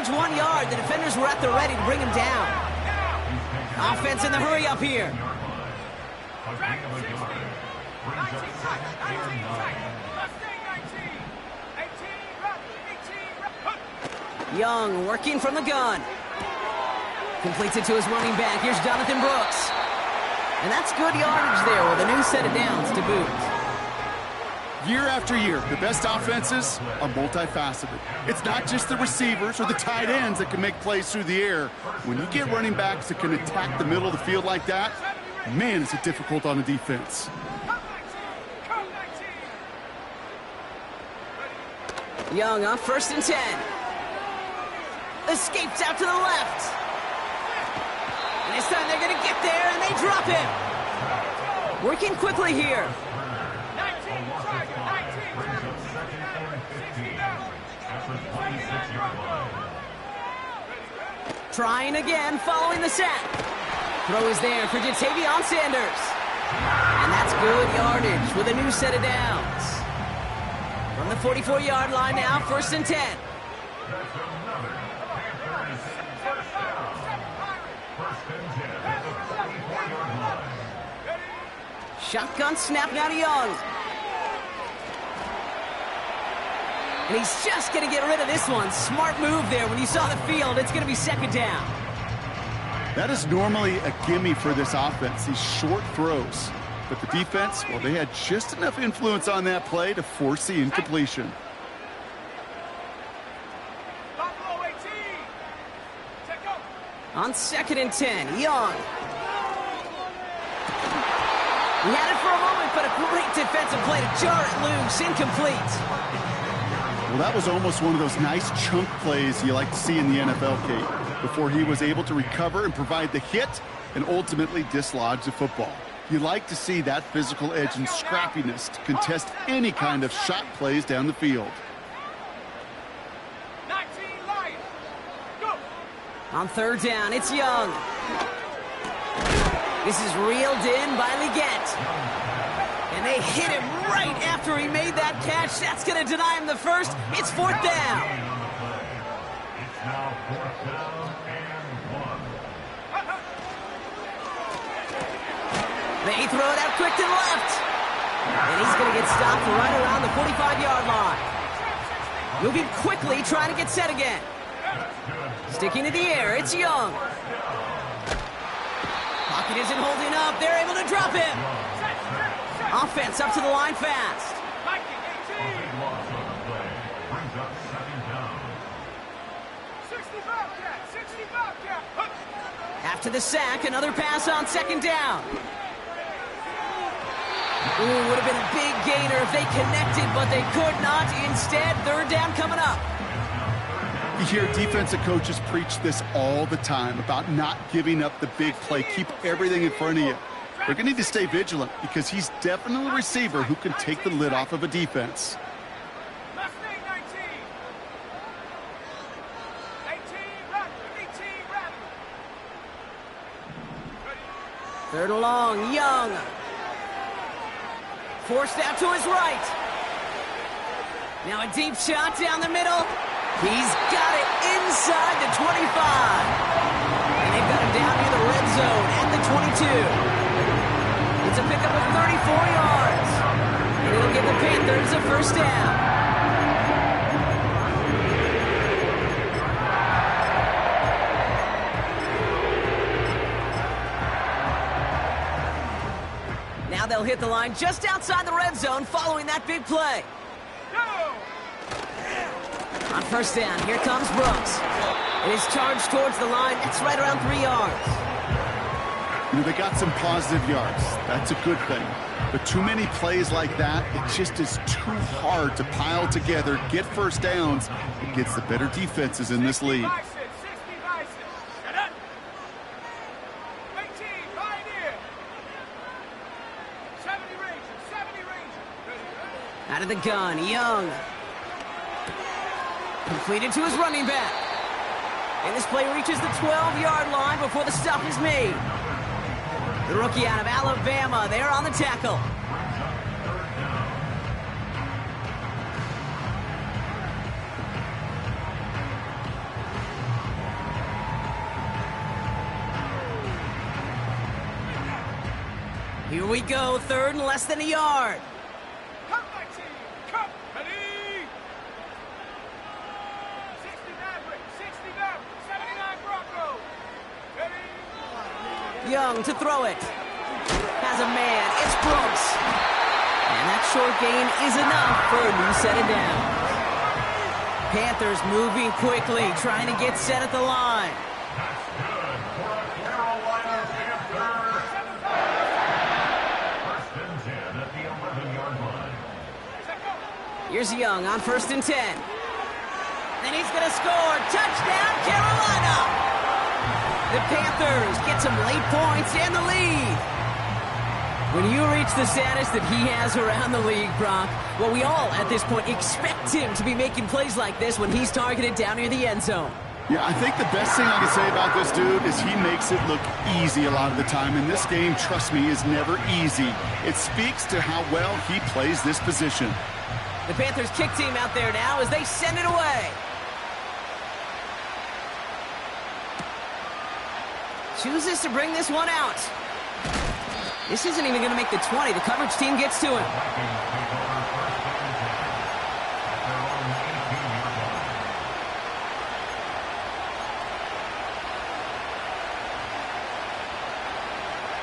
average 1 yard. The defenders were at the ready to bring him down. Offense in the hurry up here. Young working from the gun. Completes it to his running back. Here's Jonathan Brooks. And that's good yardage there with a new set of downs to boot. Year after year, the best offenses are multifaceted. It's not just the receivers or the tight ends that can make plays through the air. When you get running backs that can attack the middle of the field like that, man, is it difficult on a defense. Young on 1st and 10. Escapes out to the left. And this time they're going to get there, and they drop him. Working quickly here. Trying again, following the sack. Throw is there for Jatavion Sanders. And that's good yardage with a new set of downs. From the 44-yard line now, 1st and 10. Shotgun snap now to Young. And he's just going to get rid of this one. Smart move there. When you saw the field, it's going to be 2nd down. That is normally a gimme for this offense, these short throws. But the defense, well, they had just enough influence on that play to force the incompletion. On 2nd and 10, Young. He had it for a moment, but a great defensive play to jar it loose. Incomplete. Well, that was almost one of those nice chunk plays you like to see in the NFL, Kate, before he was able to recover and provide the hit and ultimately dislodge the football. You like to see that physical edge and scrappiness to contest any kind of shot plays down the field. On 3rd down, it's Young. This is reeled in by Leggett. And they hit him right after he made that catch. That's going to deny him the first. It's 4th down. It's now 4th down and 1. They throw it out quick to the left. And he's going to get stopped right around the 45-yard line. Moving quickly, trying to get set again. Sticking to the air, it's Young. Pocket isn't holding up. They're able to drop him. Offense up to the line fast. After the sack, another pass on 2nd down. Ooh, would have been a big gainer if they connected, but they could not. Instead, 3rd down coming up. You hear defensive coaches preach this all the time about not giving up the big play. Keep everything in front of you. They're going to need to stay vigilant because he's definitely a receiver who can take the lid off of a defense. 3rd and long, Young. Forced out to his right. Now a deep shot down the middle. He's got it inside the 25. And they've got him down near the red zone at the 22. It's a pickup of 34 yards. And it'll give the Panthers a 1st down. Now they'll hit the line just outside the red zone following that big play. On 1st down, here comes Brooks. It is charged towards the line. That's right around 3 yards. You know, they got some positive yards. That's a good thing. But too many plays like that, it just is too hard to pile together, get 1st downs. It gets the better defenses in this league. Out of the gun, Young. Completed to his running back. And this play reaches the 12-yard line before the stop is made. The rookie out of Alabama, there on the tackle. Here we go, third and less than a yard. Come, my team! Come! Ready! 69, 79 Broncos! Ready? Young to throw it. Has a man. It's Brooks. And that short gain is enough for a new set of downs. Panthers moving quickly, trying to get set at the line. That's good for a Carolina Panthers. First and 10 at the 11-yard line. Here's Young on 1st and 10. And he's going to score. Touchdown, Carolina! The Panthers get some late points and the lead. When you reach the status that he has around the league, Brock, well, we all, at this point, expect him to be making plays like this when he's targeted down near the end zone. Yeah, I think the best thing I can say about this dude is he makes it look easy a lot of the time. And this game, trust me, is never easy. It speaks to how well he plays this position. The Panthers kick team out there now as they send it away. Chooses to bring this one out. This isn't even going to make the 20. The coverage team gets to him.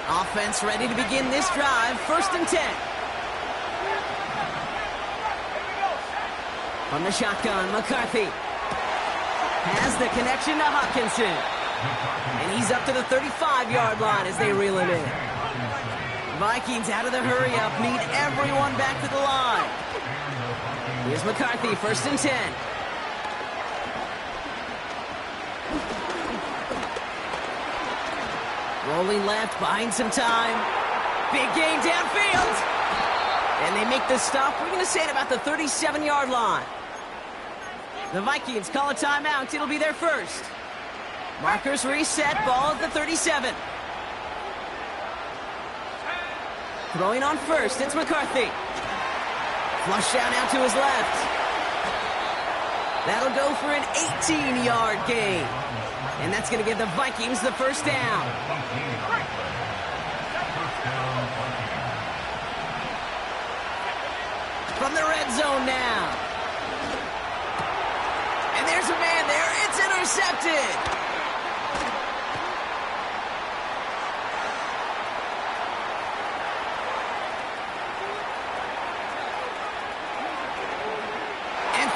Offense ready to begin this drive. 1st and 10. From the shotgun, McCarthy has the connection to Hopkinson. And he's up to the 35-yard line as they reel him in. Vikings out of the hurry-up, need everyone back to the line. Here's McCarthy, 1st and 10. Rolling left, buying some time. Big gain downfield. And they make the stop. We're going to say it about the 37-yard line. The Vikings call a timeout. It'll be their first. Markers reset, ball at the 37. Throwing on 1st, it's McCarthy. Flush down out to his left. That'll go for an 18-yard gain. And that's going to give the Vikings the first down. From the red zone now. And there's a man there. It's intercepted.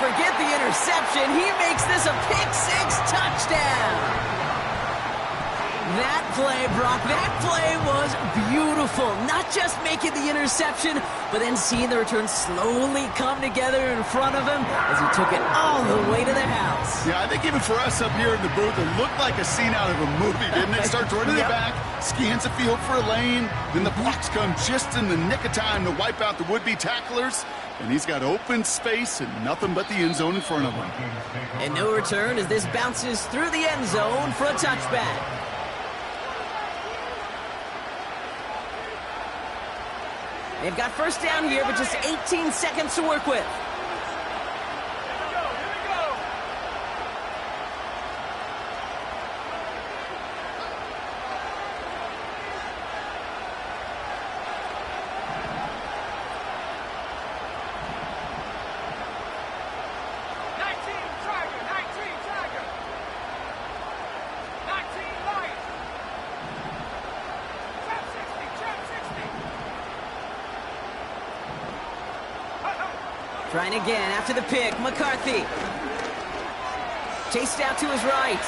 Forget the interception. He makes this a pick-six touchdown. That play, Brock, that play was beautiful. Not just making the interception, but then seeing the return slowly come together in front of him as he took it all the way to the house. Yeah, I think even for us up here in the booth, it looked like a scene out of a movie, didn't it? Starts running it back, scans the field for a lane, then the blocks come just in the nick of time to wipe out the would-be tacklers. And he's got open space and nothing but the end zone in front of him. And no return as this bounces through the end zone for a touchback. They've got first down here, but just 18 seconds to work with. Trying again after the pick, McCarthy. Chased out to his right.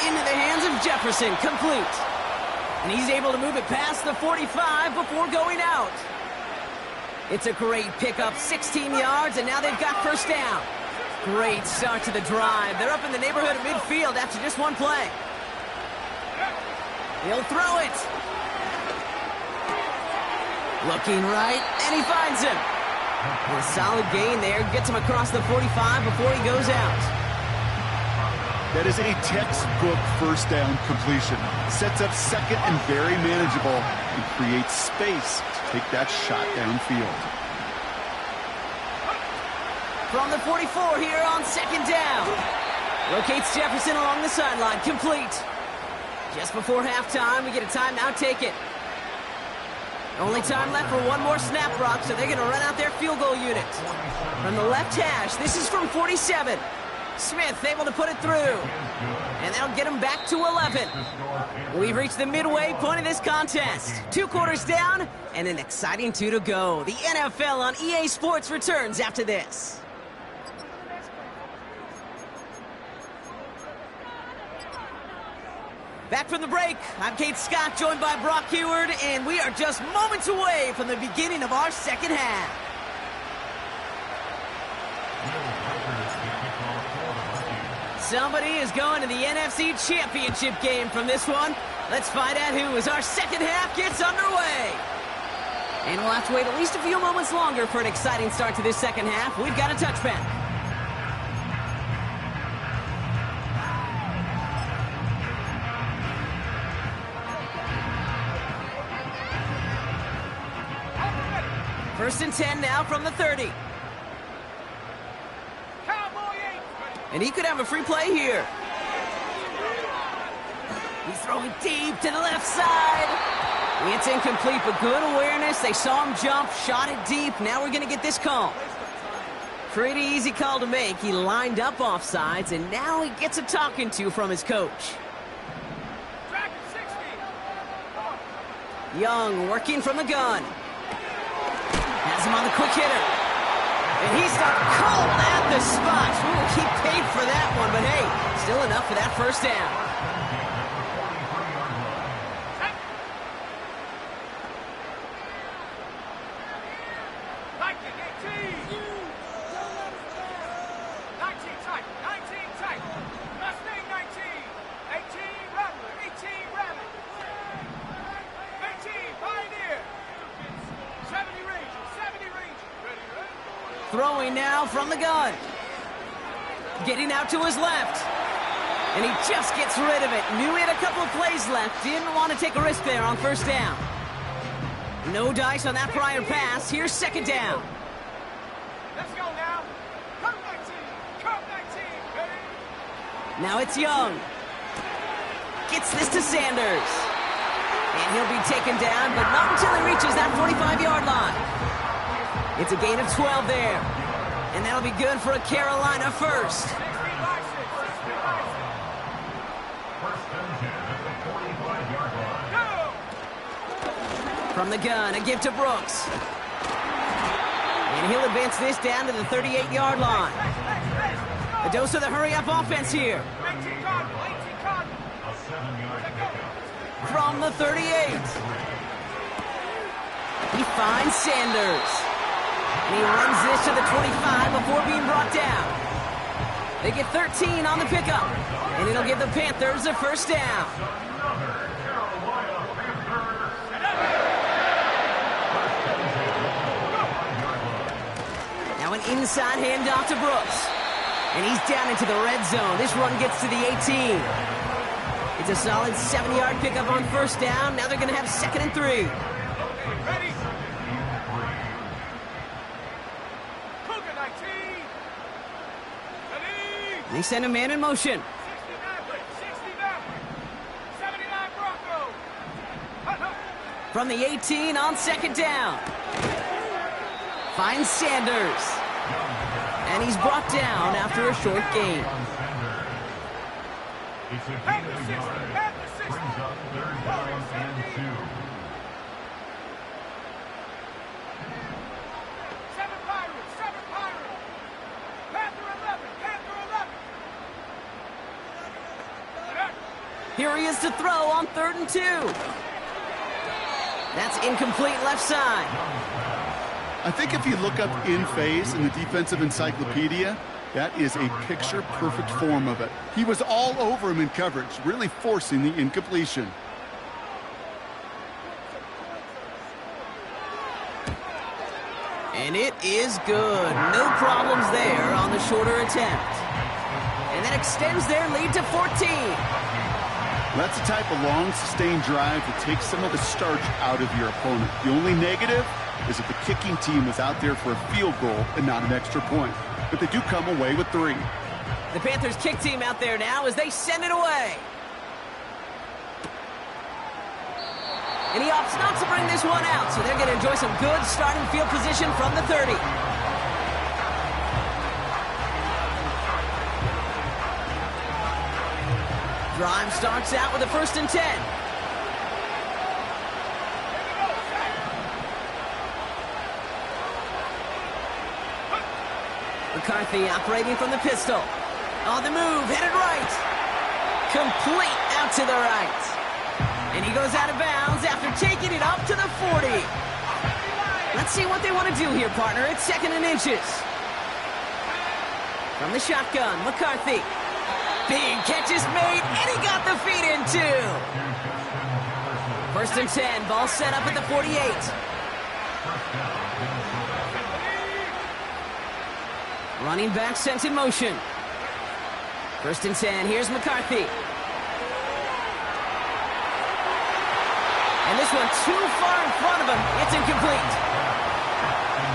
Into the hands of Jefferson, complete. And he's able to move it past the 45 before going out. It's a great pickup, 16 yards, and now they've got first down. Great start to the drive. They're up in the neighborhood of midfield after just one play. He'll throw it. Looking right, and he finds him. A solid gain there, gets him across the 45 before he goes out. That is a textbook first down completion. Sets up second and very manageable and creates space to take that shot downfield. From the 44 here on second down. Locates Jefferson along the sideline, complete. Just before halftime, we get a timeout, take it. Only time left for one more snap, Brock, so they're going to run out their field goal unit. From the left hash, this is from 47. Smith able to put it through. And that'll get him back to 11. We've reached the midway point of this contest. 2 quarters down and an exciting 2 to go. The NFL on EA Sports returns after this. Back from the break, I'm Kate Scott, joined by Brock Heward, and we are just moments away from the beginning of our second half. Somebody is going to the NFC Championship game from this one. Let's find out who as our second half gets underway. And we'll have to wait at least a few moments longer for an exciting start to this second half. We've got a touchback. First and 10 now from the 30. And he could have a free play here. He's throwing deep to the left side. It's incomplete, but good awareness. They saw him jump, shot it deep. Now we're going to get this call. Pretty easy call to make. He lined up offsides, and now he gets a talking to from his coach. Young working from the gun. Has him on the quick hitter. And he's got cold at the spot. Ooh, he paid for that one, but hey, still enough for that first down. Throwing now from the gun. Getting out to his left. And he just gets rid of it. Knew he had a couple of plays left. Didn't want to take a risk there on first down. No dice on that prior pass. Here's second down. Let's go now. Come 19, baby. Now it's Young. Gets this to Sanders. And he'll be taken down, but not until he reaches that 45-yard line. It's a gain of 12 there. And that'll be good for a Carolina first. From the gun, a give to Brooks. And he'll advance this down to the 38-yard line. A dose of the hurry-up offense here. From the 38. He finds Sanders. And he runs this to the 25 before being brought down. They get 13 on the pickup. And it'll give the Panthers a first down. Now an inside handoff to Brooks. And he's down into the red zone. This run gets to the 18. It's a solid 7-yard pickup on first down. Now they're going to have 2nd and 3. Ready? They send a man in motion. 79 Broncos. From the 18 on second down. Finds Sanders. And he's brought down after a short gain. Brings up 3rd down and 2. Here he is to throw on 3rd and 2. That's incomplete left side. I think if you look up in phase in the defensive encyclopedia, that is a picture-perfect form of it. He was all over him in coverage, really forcing the incompletion. And it is good. No problems there on the shorter attempt. And that extends their lead to 14. That's the type of long, sustained drive that takes some of the starch out of your opponent. The only negative is that the kicking team was out there for a field goal and not an extra point. But they do come away with 3. The Panthers kick team out there now as they send it away. And he opts not to bring this one out, so they're going to enjoy some good starting field position from the 30. Drive starts out with a 1st and 10. McCarthy operating from the pistol. On the move, headed right. Complete out to the right. And he goes out of bounds after taking it up to the 40. Let's see what they want to do here, partner. It's 2nd and inches. From the shotgun, McCarthy. Big catch is made, and he got the feet in, too. 1st and 10, ball set up at the 48. Running back sent in motion. 1st and 10, here's McCarthy. And this one too far in front of him. It's incomplete.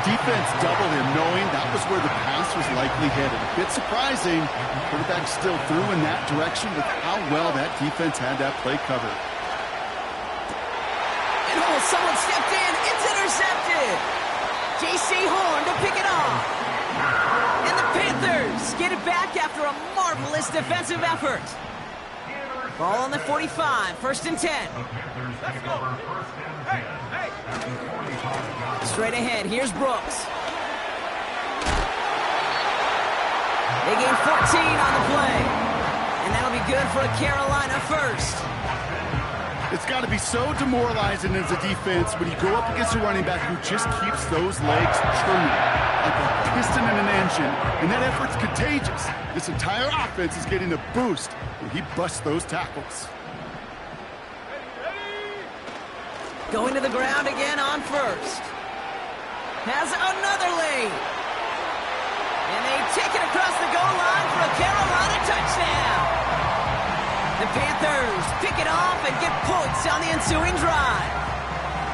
Defense doubled him, knowing that was where the pass was likely headed. A bit surprising. Quarterback still threw in that direction with how well that defense had that play covered. And someone stepped in. It's intercepted. J.C. Horn to pick it off. And the Panthers get it back after a marvelous defensive effort. Ball on the 45, 1st and 10. Let's go. Hey. Straight ahead, here's Brooks. They gain 14 on the play. And that'll be good for a Carolina 1st. It's got to be so demoralizing as a defense when you go up against a running back who just keeps those legs churning like a piston in an engine, and that effort's contagious. This entire offense is getting a boost when he busts those tackles. Going to the ground again on 1st. Has another lane. And they take it across the goal line for a Carolina touchdown. The Panthers pick it off and get points on the ensuing drive.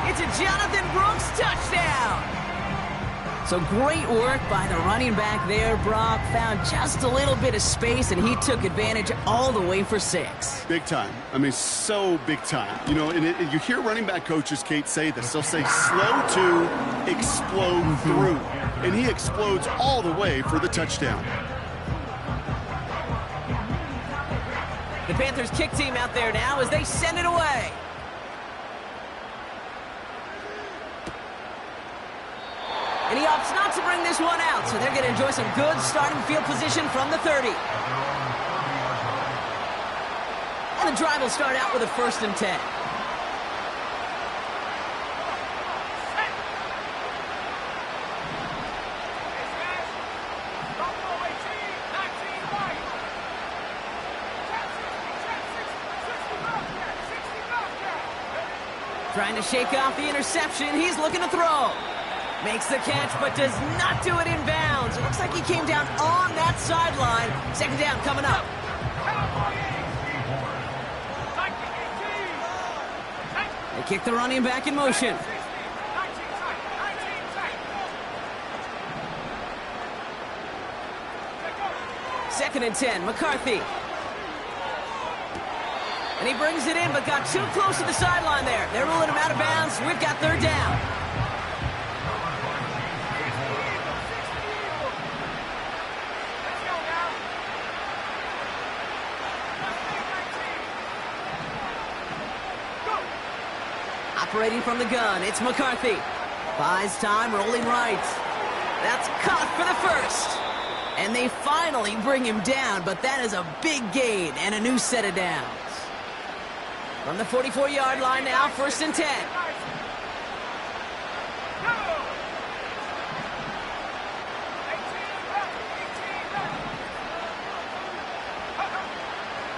It's a Jonathan Brooks touchdown. So great work by the running back there, Brock. Found just a little bit of space, and he took advantage all the way for 6. Big time. I mean, so big time. You know, and you hear running back coaches, Kate, say this. They'll say slow to explode through. And he explodes all the way for the touchdown. The Panthers kick team out there now as they send it away. And he opts not to bring this one out, so they're going to enjoy some good starting field position from the 30. And the drive will start out with a 1st and 10. Trying to shake off the interception. He's looking to throw. Makes the catch, but does not do it in bounds. It looks like he came down on that sideline. 2nd down coming up. They kick the running back in motion. Second and 10, McCarthy. And he brings it in, but got too close to the sideline there. They're ruling him out of bounds. We've got 3rd down. Operating from the gun, it's McCarthy. Buys time, rolling right. That's caught for the 1st. And they finally bring him down, but that is a big gain and a new set of downs. From the 44-yard line now, 1st and 10.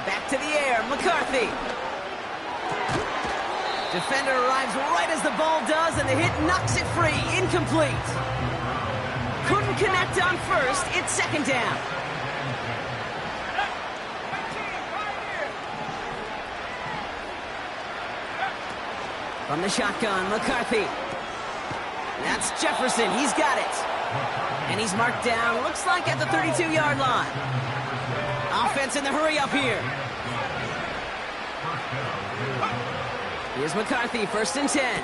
Back to the air, McCarthy. Defender arrives right as the ball does, and the hit knocks it free. Incomplete. Couldn't connect on 1st. It's 2nd down. From the shotgun, McCarthy. That's Jefferson. He's got it. And he's marked down, looks like at the 32-yard line. Offense in the hurry up here. Here's McCarthy, 1st and 10.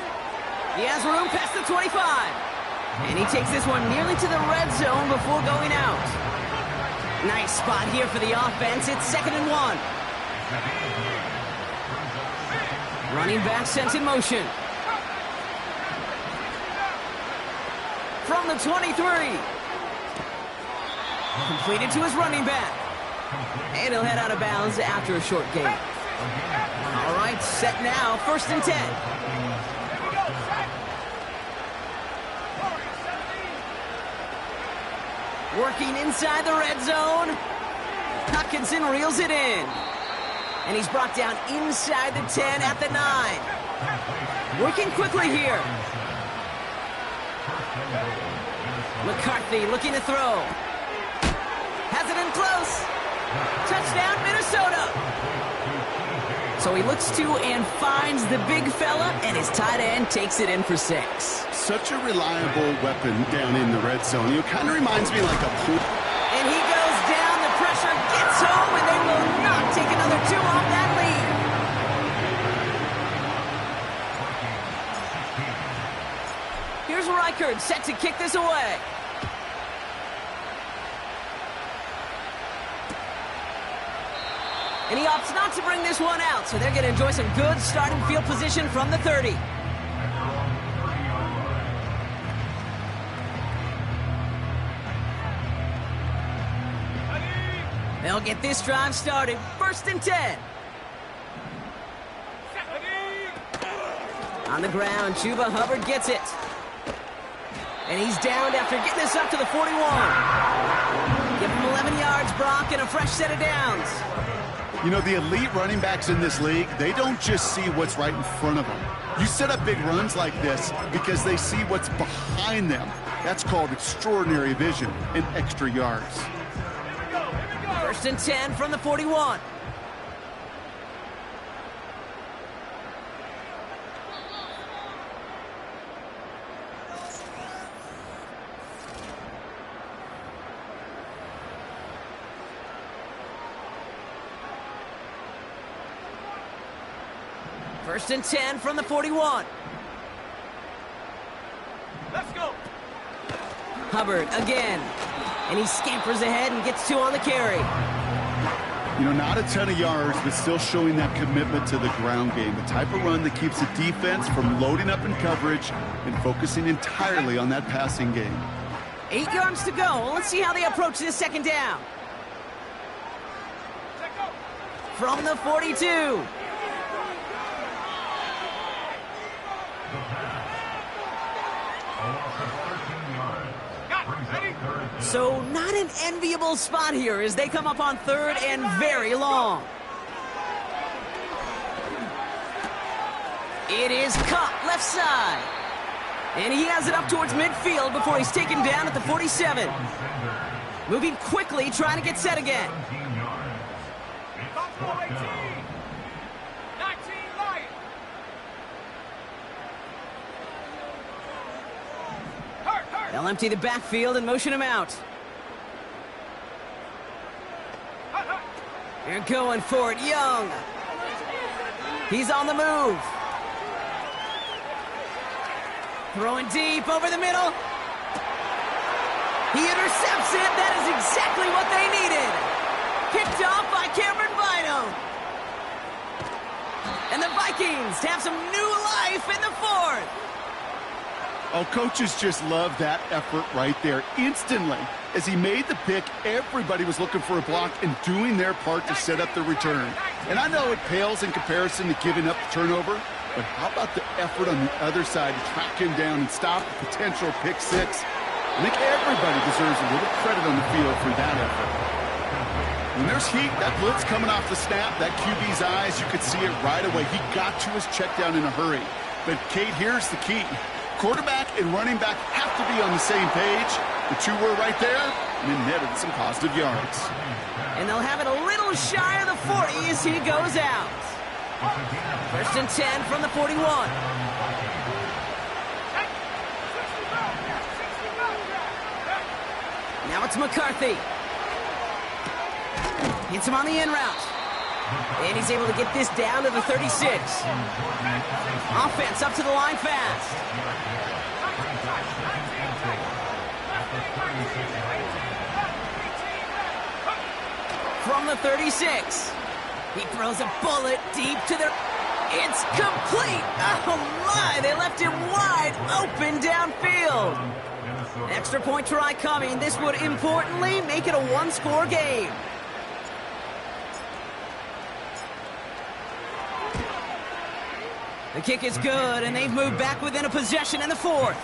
He has room past the 25. And he takes this one nearly to the red zone before going out. Nice spot here for the offense. It's 2nd and 1. Running back sent in motion. From the 23. Completed to his running back. And he'll head out of bounds after a short gain. All right, set now, 1st and 10. Working inside the red zone. Hutchinson reels it in. And he's brought down inside the 10 at the 9. Working quickly here. McCarthy looking to throw. Has it in close. Touchdown, Minnesota. So he looks to and finds the big fella, and his tight end takes it in for 6. Such a reliable weapon down in the red zone. It kind of reminds me like a pool. And he goes down, the pressure gets home, and they will not take another 2 off that lead. Here's Reichard set to kick this away. And he opts not to bring this one out, so they're going to enjoy some good starting field position from the 30. They'll get this drive started. 1st and 10. On the ground, Chuba Hubbard gets it. And he's downed after getting this up to the 41. Give him 11 yards, Brock, and a fresh set of downs. You know, the elite running backs in this league, they don't just see what's right in front of them. You set up big runs like this because they see what's behind them. That's called extraordinary vision and extra yards. 1st and 10 from the 41. First and 10 from the 41. Let's go. Hubbard again. And he scampers ahead and gets 2 on the carry. You know, not a ton of yards, but still showing that commitment to the ground game. The type of run that keeps the defense from loading up in coverage and focusing entirely on that passing game. 8 yards to go. Let's see how they approach this 2nd down. From the 42. So not an enviable spot here as they come up on 3rd and very long. It is Cup left side. And he has it up towards midfield before he's taken down at the 47. Moving quickly, trying to get set again. They'll empty the backfield and motion him out. They're going for it, Young. He's on the move. Throwing deep over the middle. He intercepts it. That is exactly what they needed. Picked off by Cameron Bynum. And the Vikings have some new life in the 4th. Oh, coaches just love that effort right there. Instantly, as he made the pick, everybody was looking for a block and doing their part to set up the return. And I know it pales in comparison to giving up the turnover, but how about the effort on the other side to track him down and stop a potential pick 6? I think everybody deserves a little credit on the field for that effort. When there's heat, that blitz coming off the snap, that QB's eyes, you could see it right away. He got to his check down in a hurry. But, Kate, here's the key. Quarterback and running back have to be on the same page. The 2 were right there, and it netted some positive yards. And they'll have it a little shy of the 40 as he goes out. 1st and 10 from the 41. Now it's McCarthy. Hits him on the in route. And he's able to get this down to the 36. Offense up to the line fast. From the 36. He throws a bullet deep to the... It's complete! Oh my, they left him wide open downfield. An extra point try coming. This would importantly make it a one-score game. The kick is good, and they've moved back within a possession in the fourth.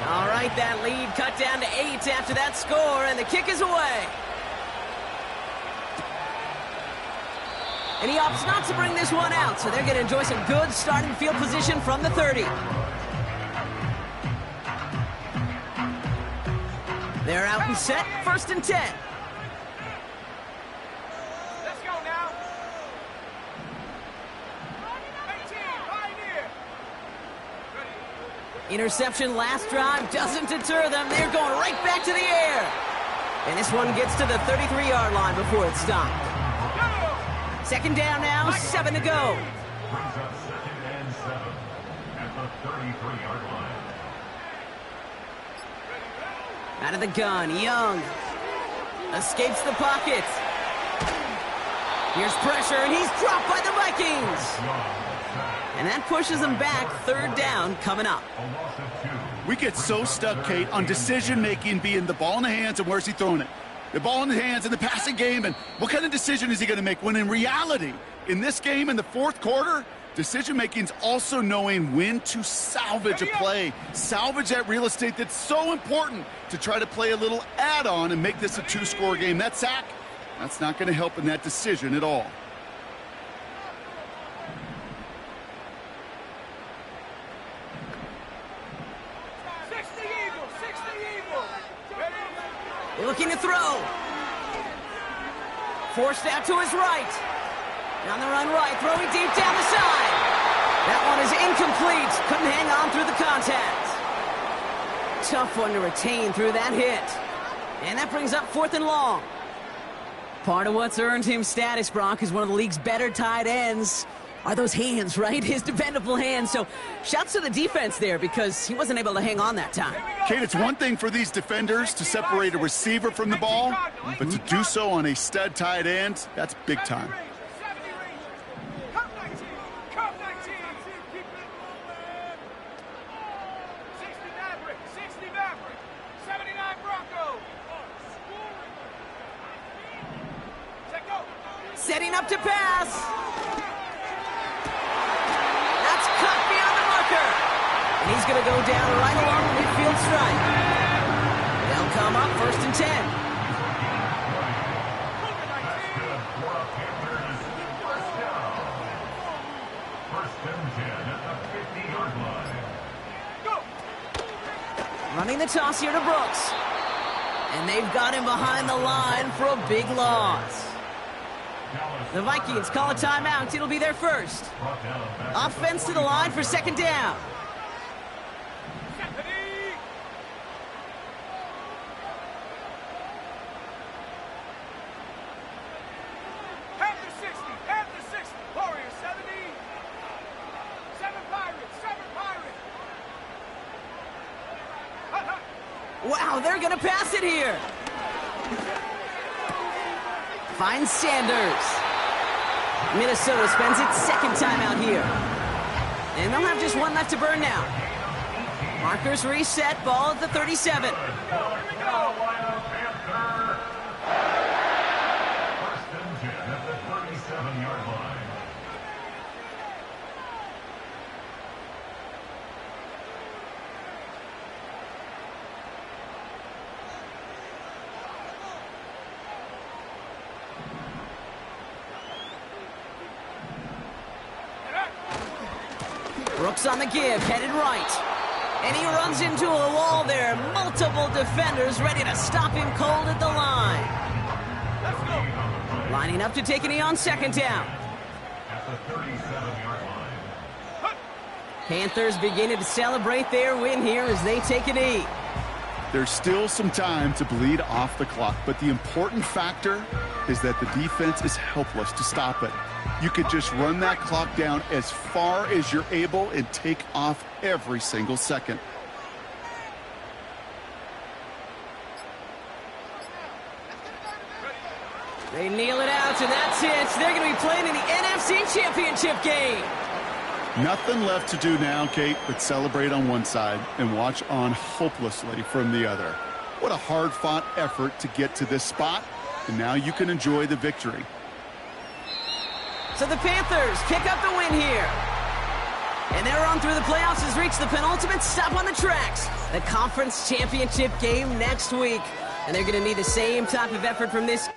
All right, that lead cut down to 8 after that score, and the kick is away. And he opts not to bring this one out, so they're going to enjoy some good starting field position from the 30. They're out and set, 1st and 10. Let's go now. 18, Pioneer. Interception last drive doesn't deter them. They're going right back to the air. And this one gets to the 33-yard line before it's stopped. Second down now, 7 to go. Brings up 2nd and 7 at the 33-yard line. Out of the gun, Young escapes the pocket. Here's pressure, and he's dropped by the Vikings. And that pushes them back. 3rd down coming up. We get so stuck, Kate, on decision-making being the ball in the hands and where's he throwing it. The ball in the hands in the passing game, and what kind of decision is he going to make? When in reality, in this game, in the 4th quarter, decision-making is also knowing when to salvage a play. Salvage that real estate that's so important to try to play a little add-on and make this a 2-score game. That sack, that's not going to help in that decision at all. Looking to throw. Forced out to his right. On the run right, throwing deep down the side. That one is incomplete. Couldn't hang on through the contact. Tough one to retain through that hit. And that brings up 4th and long. Part of what's earned him status, Brock, is one of the league's better tight ends. Are those hands, right? His dependable hands. So shouts to the defense there because he wasn't able to hang on that time. Kate, it's one thing for these defenders to separate a receiver from the ball, but to do so on a stud tight end, that's big time. Setting up to pass. That's cut beyond the marker. And he's going to go down right along the midfield stripe. They'll come up 1st and 10. Running the toss here to Brooks. And they've got him behind the line for a big loss. The Vikings call a timeout. It'll be their first. Offense to the line for 2nd down. After 60, after 60. Warriors 70. 7 Pirates, 7 Pirates. Wow, they're going to pass it here. Finds Sanders. Minnesota spends its 2nd timeout here. And they'll have just one left to burn now. Markers reset, ball at the 37. Brooks on the give, headed right. And he runs into a wall there. Multiple defenders ready to stop him cold at the line. Let's go. Lining up to take a knee on 2nd down. At the 37-yard line. Panthers beginning to celebrate their win here as they take a knee. There's still some time to bleed off the clock, but the important factor is that the defense is helpless to stop it. You could just run that clock down as far as you're able and take off every single second. They kneel it out, and that's it. They're going to be playing in the NFC Championship game. Nothing left to do now, Kate, but celebrate on one side and watch on hopelessly from the other. What a hard-fought effort to get to this spot, and now you can enjoy the victory. So the Panthers pick up the win here. And their run through the playoffs has reached the penultimate stop on the tracks. The conference championship game next week. And they're going to need the same type of effort from this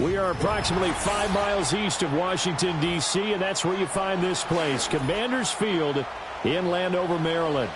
We are approximately 5 miles east of Washington, D.C., and that's where you find this place, Commanders Field in Landover, Maryland.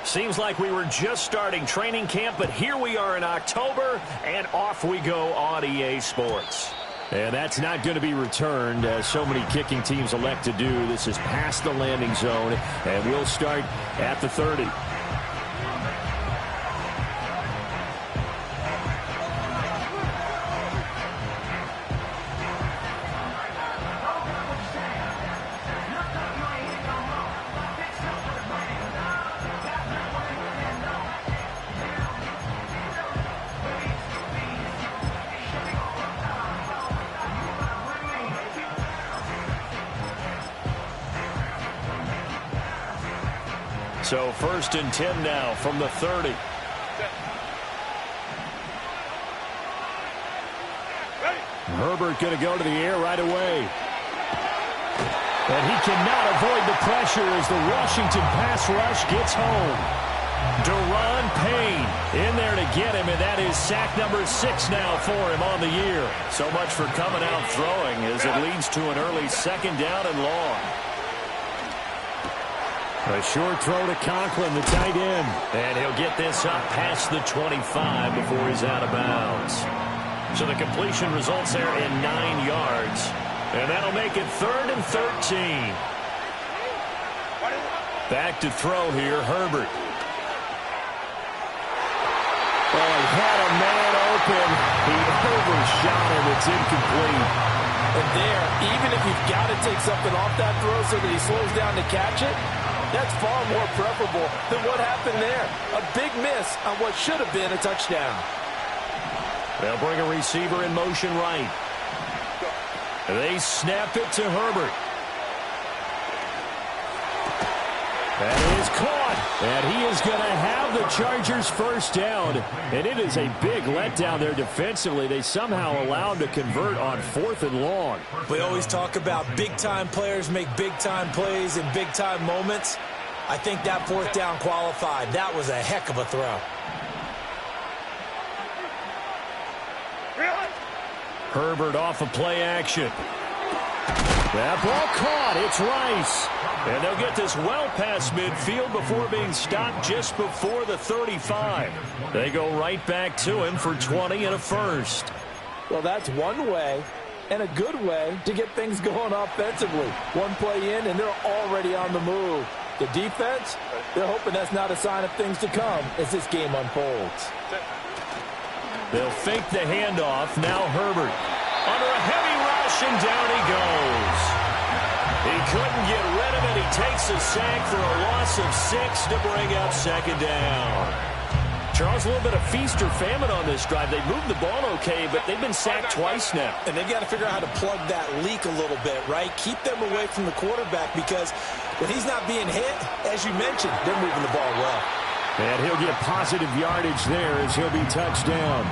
Seems like we were just starting training camp, but here we are in October, and off we go on EA Sports. And that's not going to be returned, as so many kicking teams elect to do. This is past the landing zone, and we'll start at the 30. So 1st and 10 now from the 30. Herbert going to go to the air right away. And he cannot avoid the pressure as the Washington pass rush gets home. Deron Payne in there to get him, and that is sack number 6 now for him on the year. So much for coming out throwing as it leads to an early 2nd down and long. A short throw to Conklin, the tight end. And he'll get this up past the 25 before he's out of bounds. So the completion results there in 9 yards. And that'll make it 3rd and 13. Back to throw here, Herbert. Oh, he had a man open. He overshot him. It's incomplete. And there, even if you've got to take something off that throw so that he slows down to catch it, that's far more preferable than what happened there. A big miss on what should have been a touchdown. They'll bring a receiver in motion right. They snap it to Herbert. That is caught. And he is going to have the Chargers first down. And it is a big letdown there defensively. They somehow allowed to convert on 4th and long. We always talk about big-time players make big-time plays in big-time moments. I think that 4th down qualified. That was a heck of a throw. Herbert off of play action. That ball caught. It's Rice. And they'll get this well past midfield before being stopped just before the 35. They go right back to him for 20 and a first. Well, that's one way and a good way to get things going offensively. One play in, and they're already on the move. The defense, they're hoping that's not a sign of things to come as this game unfolds. They'll fake the handoff. Now Herbert under a heavy rush, and down he goes. He couldn't get rid of it. He takes a sack for a loss of 6 to bring up 2nd down. Charles, a little bit of feast or famine on this drive. They moved the ball okay, but they've been sacked twice now. And they've got to figure out how to plug that leak a little bit, right? Keep them away from the quarterback because when he's not being hit, as you mentioned, they're moving the ball well. And he'll get positive yardage there as he'll be touched down.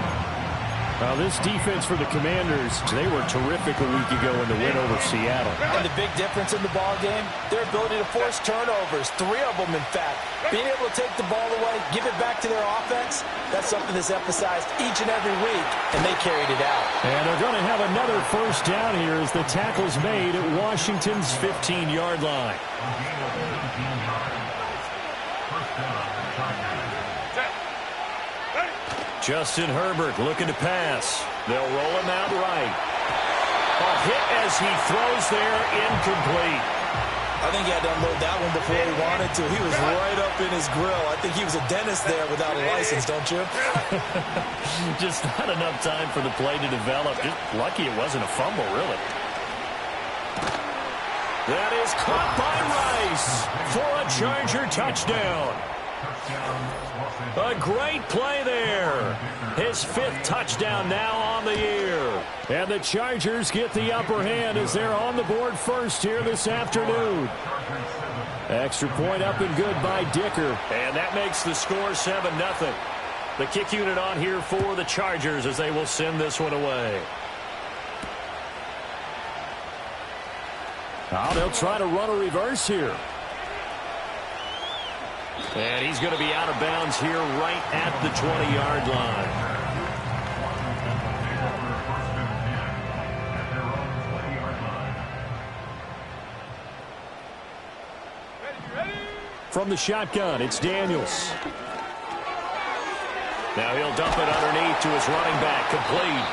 Now, this defense for the Commanders, they were terrific a week ago in the win over Seattle. And the big difference in the ball game, their ability to force turnovers, 3 of them, in fact. Being able to take the ball away, give it back to their offense, that's something that's emphasized each and every week, and they carried it out. And they're going to have another first down here as the tackle's made at Washington's 15-yard line. Justin Herbert looking to pass. They'll roll him out right. A hit as he throws there, incomplete. I think he had to unload that one before he wanted to. He was right up in his grill. I think he was a dentist there without a license, don't you? Just not enough time for the play to develop. Just lucky it wasn't a fumble, really. That is caught by Rice for a Charger touchdown. A great play there. His 5th touchdown now on the year. And the Chargers get the upper hand as they're on the board first here this afternoon. Extra point up and good by Dicker. And that makes the score 7-0. The kick unit on here for the Chargers as they will send this one away. Now they'll try to run a reverse here. And he's going to be out of bounds here right at the 20-yard line. From the shotgun, it's Daniels. Now he'll dump it underneath to his running back, complete.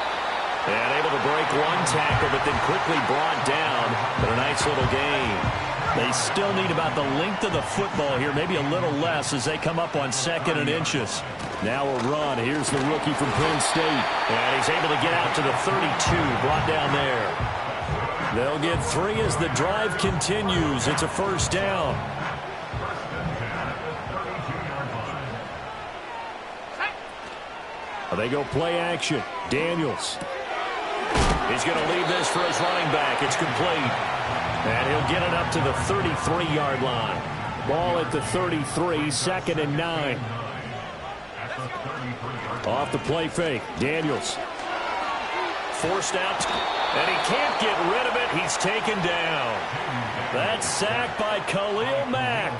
And able to break one tackle, but then quickly brought down. But a nice little gain. They still need about the length of the football here, maybe a little less as they come up on 2nd and inches. Now a run. Here's the rookie from Penn State. And he's able to get out to the 32, brought down there. They'll get 3 as the drive continues. It's a first down. They go play action. Daniels. He's going to leave this for his running back. It's complete. And he'll get it up to the 33-yard line. Ball at the 33, 2nd and 9. Off the play fake. Daniels. Forced out. And he can't get rid of it. He's taken down. That's sacked by Khalil Mack.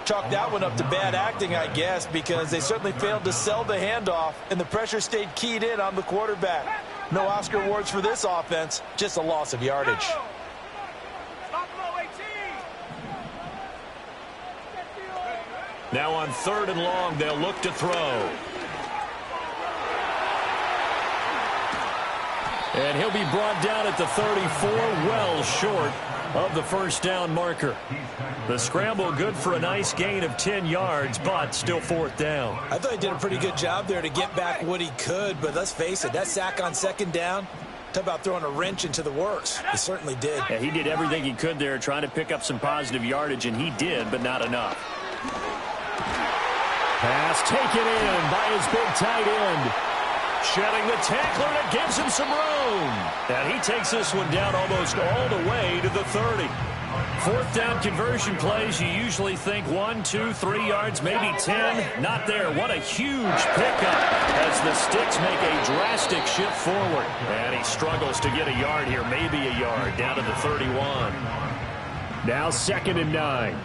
Chalk that one up to bad acting, I guess, because they certainly failed to sell the handoff, and the pressure stayed keyed in on the quarterback. No Oscar awards for this offense, just a loss of yardage. Now on 3rd and long, they'll look to throw. And he'll be brought down at the 34, well short of the first down marker. The scramble good for a nice gain of 10 yards, but still 4th down. I thought he did a pretty good job there to get back what he could, but let's face it, that sack on 2nd down, talk about throwing a wrench into the works. He certainly did. Yeah, he did everything he could there trying to pick up some positive yardage, and he did, but not enough. Pass taken in by his big tight end. Shedding the tackler, and it gives him some room. And he takes this one down almost all the way to the 30. 4th down conversion plays, you usually think 1, 2, 3 yards, maybe 10. Not there. What a huge pickup as the Sticks make a drastic shift forward. And he struggles to get a yard here, maybe a yard, down to the 31. Now 2nd and 9.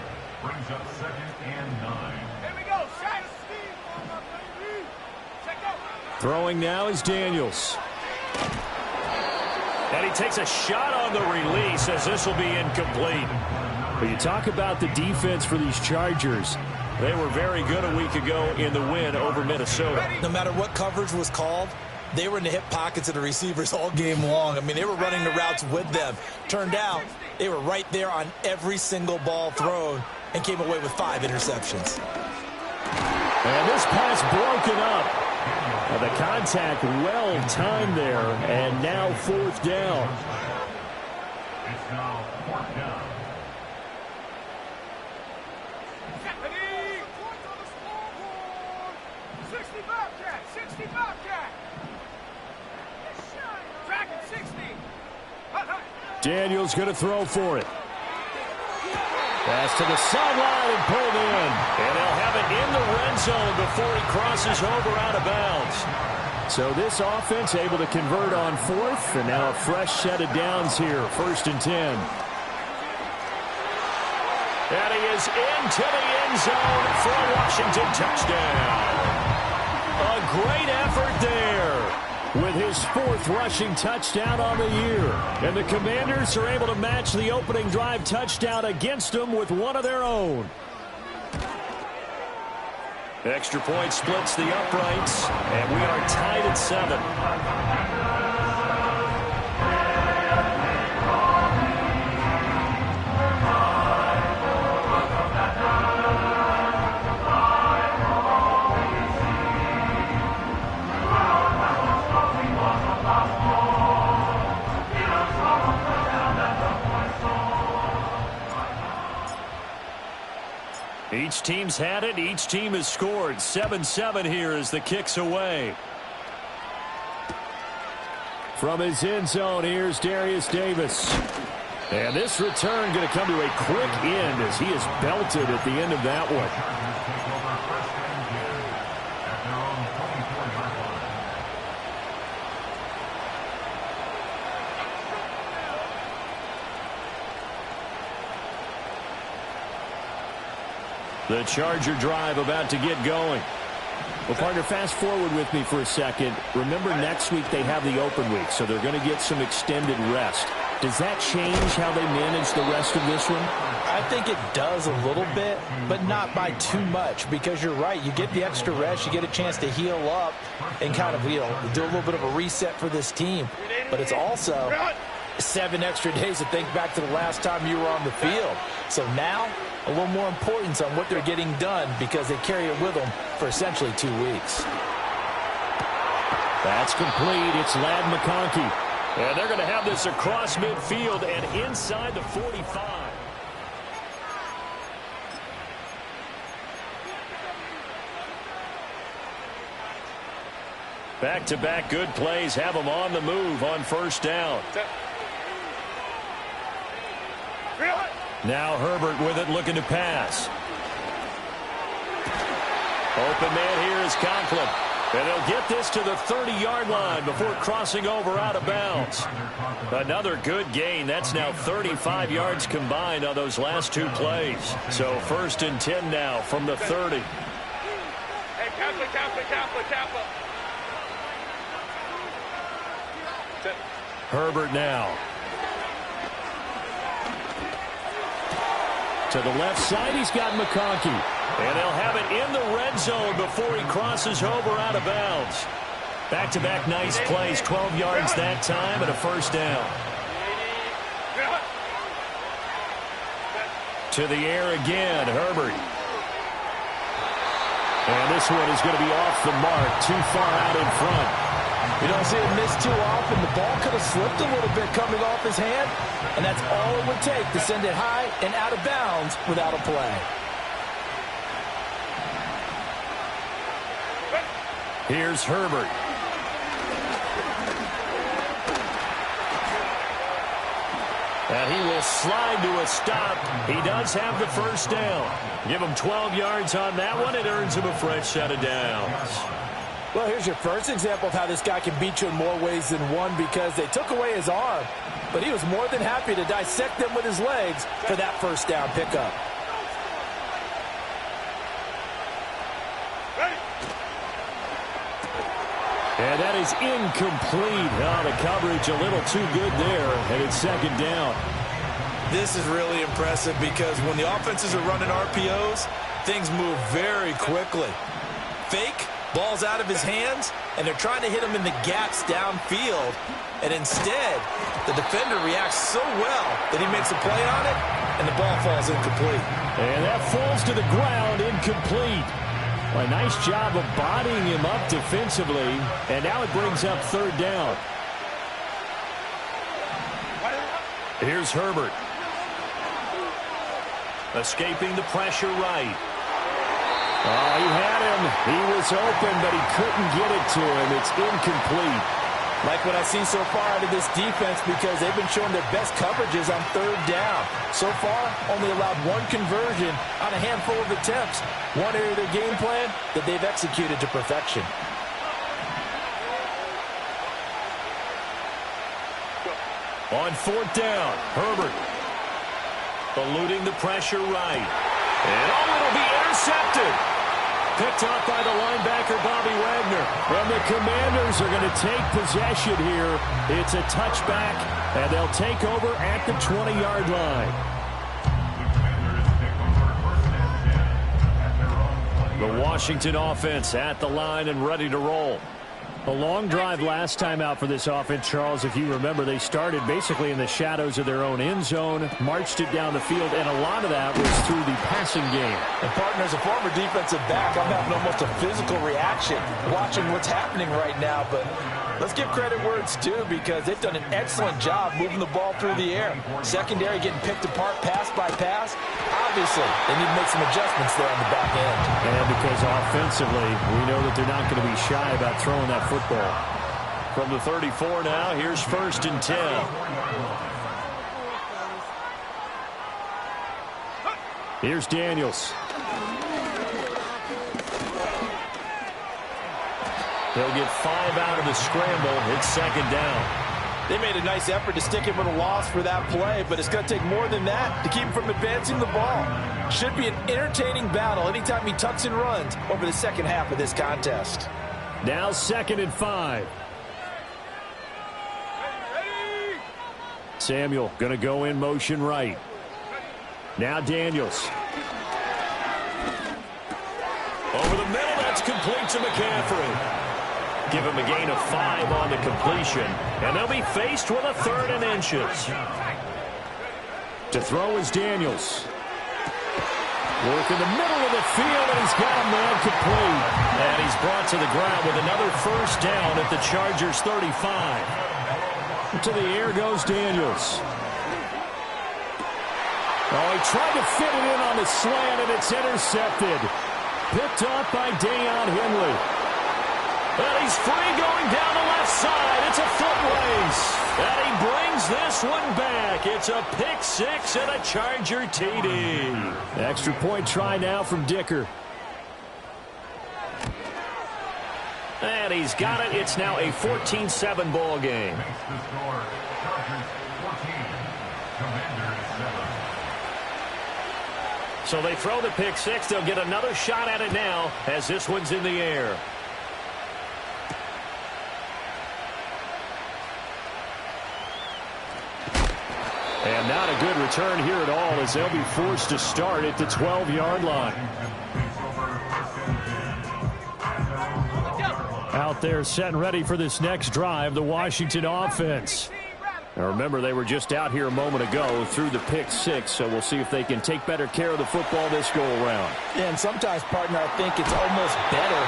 Brings up 2nd and 9. Here we go. Check out. Throwing now is Daniels. And he takes a shot on the release as this will be incomplete. But you talk about the defense for these Chargers. They were very good a week ago in the win over Minnesota. No matter what coverage was called, they were in the hip pockets of the receivers all game long. I mean, they were running the routes with them. Turned out, they were right there on every single ball thrown and came away with 5 interceptions. And this pass broken up. The contact well timed there, and now 4th down. It's now 4th down. Ready? Points on the scoreboard. 60 Bobcat. 60 Bobcat. Dragon 60. Daniels going to throw for it. Pass to the sideline and pulled in. And they'll have it in the red zone before he crosses over out of bounds. So this offense able to convert on 4th, and now a fresh set of downs here, 1st and 10. And he is into the end zone for a Washington touchdown. A great effort there with his 4th rushing touchdown on the year. And the Commanders are able to match the opening drive touchdown against them with one of their own. Extra point splits the uprights, and we are tied at 7. Each team's had it. Each team has scored. 7-7 here as the kick's away. From his end zone, here's Darius Davis. And this return going to come to a quick end as he is belted at the end of that one. The Charger drive about to get going. Well, partner, fast forward with me for a second. Remember, next week they have the open week, so they're going to get some extended rest. Does that change how they manage the rest of this one? I think it does a little bit, but not by too much, because you're right. You get the extra rest. You get a chance to heal up and kind of, do a little bit of a reset for this team. But it's also 7 extra days to think back to the last time you were on the field. So now, a little more importance on what they're getting done because they carry it with them for essentially 2 weeks. That's complete. It's Ladd McConkey. And they're going to have this across midfield and inside the 45. Back-to-back good plays have them on the move on first down. Now Herbert with it, looking to pass. Open man here is Conklin. And they'll get this to the 30-yard line before crossing over out of bounds. Another good gain. That's now 35 yards combined on those last 2 plays. So 1st and 10 now from the 30. Hey, Kappa. Herbert now. To the left side, he's got McConkey. And they'll have it in the red zone before he crosses over out of bounds. Back-to-back nice plays, 12 yards that time and a first down. To the air again, Herbert. And this one is going to be off the mark, too far out in front. You don't see it miss too often. The ball could have slipped a little bit coming off his hand, and that's all it would take to send it high and out of bounds without a play. Here's Herbert. And he will slide to a stop. He does have the first down. Give him 12 yards on that one. It earns him a fresh set of downs. Well, here's your first example of how this guy can beat you in more ways than one because they took away his arm, but he was more than happy to dissect them with his legs for that first down pickup. And that is incomplete. Oh, the coverage a little too good there, and it's 2nd down. This is really impressive because when the offenses are running RPOs, things move very quickly. Fake, ball's out of his hands, and they're trying to hit him in the gaps downfield. And instead, the defender reacts so well that he makes a play on it, and the ball falls incomplete. And that falls to the ground, incomplete. Well, a nice job of bodying him up defensively, and now it brings up 3rd down. Here's Herbert. Escaping the pressure right. Oh, he had him. He was open, but he couldn't get it to him. It's incomplete. Like what I see so far out of this defense because they've been showing their best coverages on 3rd down. So far, only allowed 1 conversion on a handful of attempts. One area of their game plan that they've executed to perfection. On 4th down, Herbert. Eluding the pressure right. And it'll be intercepted. Picked off by the linebacker, Bobby Wagner. And the Commanders are going to take possession here. It's a touchback, and they'll take over at the 20-yard line. The Washington offense at the line and ready to roll. A long drive last time out for this offense, Charles. If you remember, they started basically in the shadows of their own end zone, marched it down the field, and a lot of that was through the passing game. And, partner, as a former defensive back, I'm having almost a physical reaction watching what's happening right now. But let's give credit where it's due because they've done an excellent job moving the ball through the air. Secondary getting picked apart pass by pass. obviously, they need to make some adjustments there on the back end. And because offensively, we know that they're not going to be shy about throwing that football. From the 34 now, here's 1st and 10. Here's Daniels. He'll get 5 out of the scramble. It's 2nd down. They made a nice effort to stick him with a loss for that play, but it's going to take more than that to keep him from advancing the ball. Should be an entertaining battle anytime he tucks and runs over the second half of this contest. Now 2nd and 5. Samuel going to go in motion right. Now Daniels. Over the middle, that's complete to McCaffrey. Give him a gain of 5 on the completion, and they'll be faced with a 3rd and inches. To throw is Daniels. Work in the middle of the field, and he's got a man complete. And he's brought to the ground with another 1st down at the Chargers' 35. To the air goes Daniels. Oh, he tried to fit it in on the slant, and it's intercepted. Picked up by Deion Henley. And he's free going down the left side. It's a foot race. And he brings this one back. It's a pick 6 and a Charger TD. Extra point try now from Dicker. And he's got it. It's now a 14-7 ball game. Makes the score Chargers 14, Commanders 7. So they throw the pick 6. They'll get another shot at it now as this one's in the air. And not a good return here at all as they'll be forced to start at the 12-yard line. Out there set and ready for this next drive, the Washington offense. Now remember, they were just out here a moment ago through the pick 6, so we'll see if they can take better care of the football this go-around. Yeah, and sometimes, partner, I think it's almost better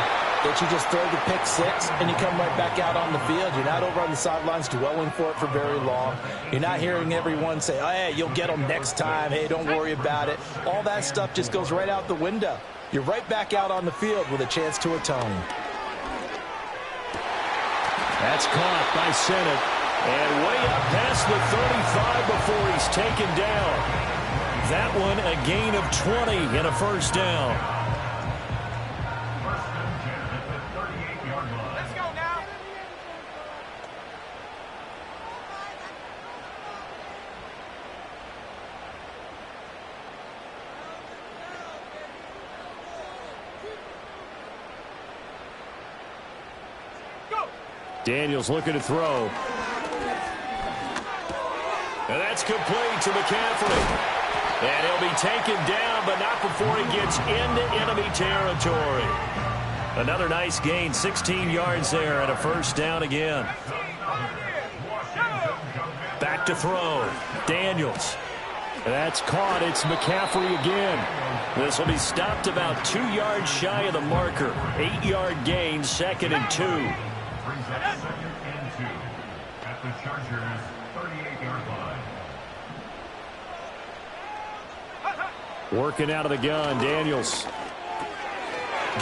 that you just throw the pick 6 and you come right back out on the field. You're not over on the sidelines dwelling for it for very long. You're not hearing everyone say, oh, hey, you'll get them next time. Hey, don't worry about it. All that stuff just goes right out the window. You're right back out on the field with a chance to atone. That's caught by Sennett. And way up past the 35 before he's taken down. That one a gain of 20 and a 1st down. Let's go now. Go. Daniels looking to throw. And that's complete to McCaffrey. And he'll be taken down, but not before he gets into enemy territory. Another nice gain, 16 yards there, and a 1st down again. Back to throw. Daniels. And that's caught. It's McCaffrey again. This will be stopped about 2 yards shy of the marker. 8-yard gain, 2nd and 2. Brings up 2nd and 2 at the Chargers' 38-yard line. Working out of the gun, Daniels.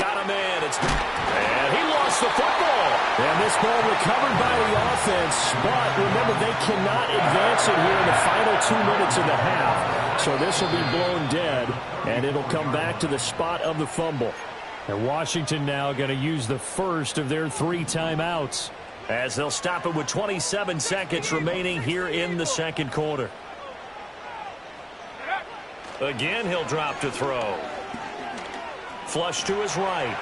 Got him in. And he lost the football. And this ball recovered by the offense. But remember, they cannot advance it here in the final 2 minutes of the half. So this will be blown dead, and it'll come back to the spot of the fumble. And Washington now going to use the first of their 3 timeouts, as they'll stop it with 27 seconds remaining here in the 2nd quarter. Again, he'll drop to throw. Flush to his right.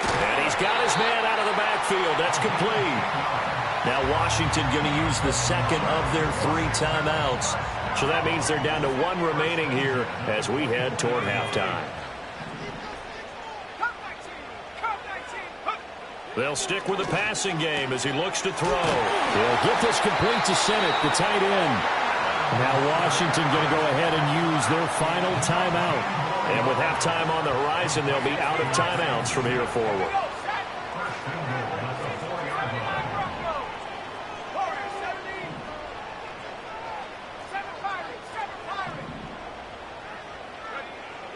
And he's got his man out of the backfield. That's complete. Now Washington going to use the 2nd of their 3 timeouts. So that means they're down to 1 remaining here as we head toward halftime. They'll stick with the passing game as he looks to throw. He'll get this complete to Sennett, the tight end. Now Washington going to go ahead and use their final timeout. And with halftime on the horizon, they'll be out of timeouts from here forward.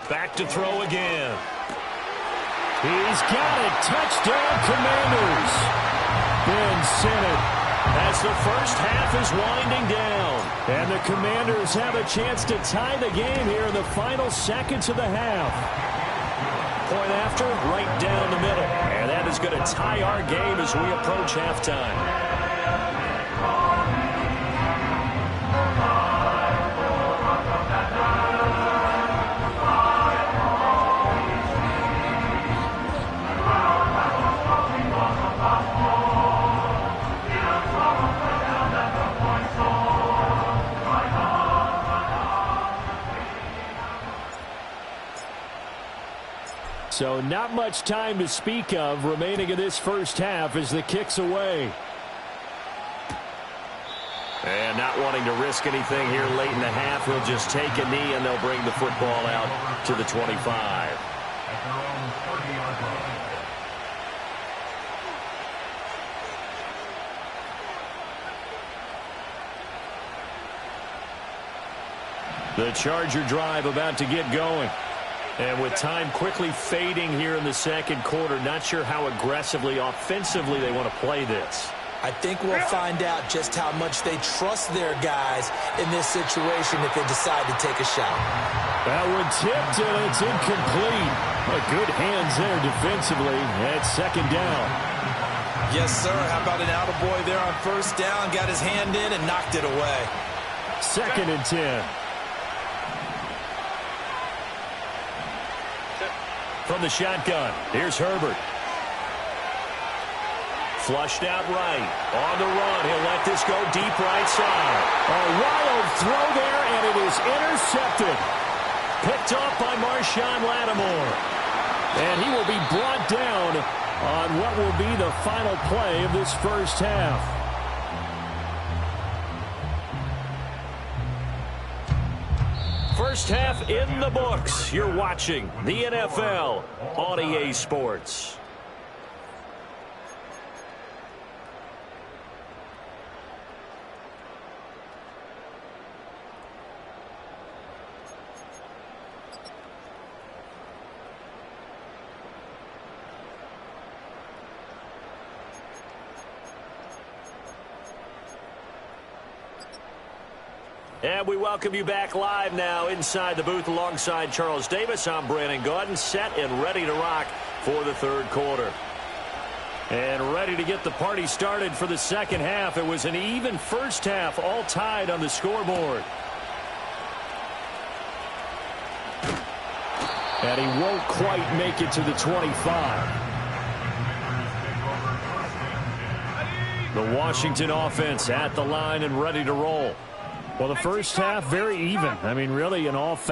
Back to throw again. He's got it. Touchdown, Commanders. Ben sent it as the first half is winding down. And the Commanders have a chance to tie the game here in the final seconds of the half. Point after, right down the middle. And that is going to tie our game as we approach halftime. So not much time to speak of remaining in this first half as the kick's away. And not wanting to risk anything here late in the half, he'll just take a knee and they'll bring the football out to the 25. At their own 30-yard line. The Charger drive about to get going. And with time quickly fading here in the second quarter, not sure how aggressively, offensively they want to play this. I think we'll find out just how much they trust their guys in this situation if they decide to take a shot. That one tipped, and it's incomplete. Good hands there defensively at second down. Yes, sir. How about an attaboy there on first down? Got his hand in and knocked it away. 2nd and 10. From the shotgun, here's Herbert. Flushed out right. On the run, he'll let this go deep right side. A wild throw there, and it is intercepted. Picked off by Marshawn Lattimore. And he will be brought down on what will be the final play of this first half. First half in the books. You're watching the NFL on EA Sports. And we welcome you back live now inside the booth alongside Charles Davis. I'm Brandon Gaudin, set and ready to rock for the third quarter. And ready to get the party started for the second half. It was an even first half, all tied on the scoreboard. And he won't quite make it to the 25. The Washington offense at the line and ready to roll. Well, the first half, very even. I mean, really, in all facts.